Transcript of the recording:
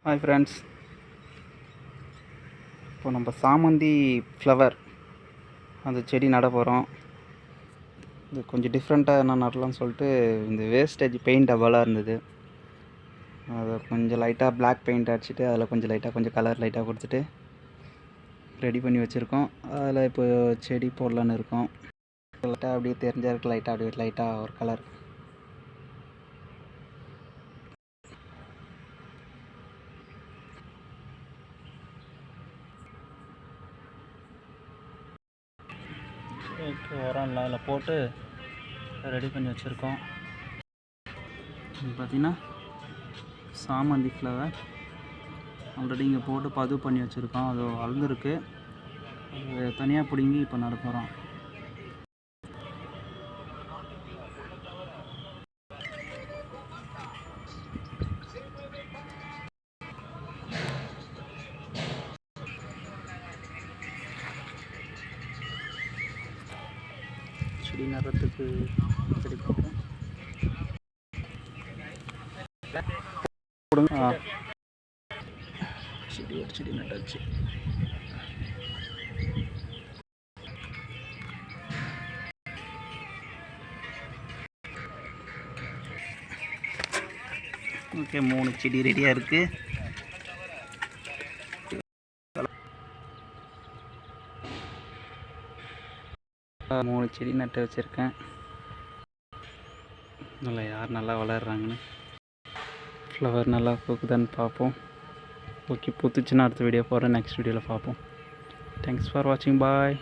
Hi friends, இப்போ நம்ம சாமந்தி ஃப்ளவர் அந்த செடி நட போகிறோம். இது கொஞ்சம் டிஃப்ரெண்ட்டாக என்ன நடலாம்னு சொல்லிட்டு இந்த வேஸ்டேஜ் பெயிண்ட் டப்பாலாம் இருந்தது. அதை கொஞ்சம் லைட்டாக பிளாக் பெயிண்ட் அடிச்சுட்டு அதில் கொஞ்சம் லைட்டாக கொஞ்சம் கலர் லைட்டாக கொடுத்துட்டு ரெடி பண்ணி வச்சுருக்கோம். அதில் இப்போ செடி போடலான்னு இருக்கோம். லைட்டாக அப்படியே தெரிஞ்சா இருக்கு, லைட்டாக ஒரு கலர். உரம்லாம் அதில் போட்டு ரெடி பண்ணி வச்சுருக்கோம். பார்த்திங்கன்னா சாமந்தி ஃப்ளவர் ஆல்ரெடி இங்கே போட்டு பதிவு பண்ணி வச்சுருக்கோம். அது வளர்ந்துருக்கு. அது தனியாக பிடுங்கி இப்போ நட போகிறோம். செடி நடுறதுக்கு செடி போட்டோம். செடி ஒரு செடி நட்டாச்சு. ஓகே, 3 செடி ரெடியாக இருக்குது. மூணு செடி நட்டு வச்சுருக்கேன். நல்லா வளர்கிறாங்கன்னு, ஃப்ளவர் நல்லா பூக்குதான்னு பார்ப்போம். ஓகே, பூத்துச்சுன்னா அடுத்த வீடியோ போகிறேன். நெக்ஸ்ட் வீடியோவில் பார்ப்போம். தேங்க்ஸ் ஃபார் வாட்சிங். பாய்.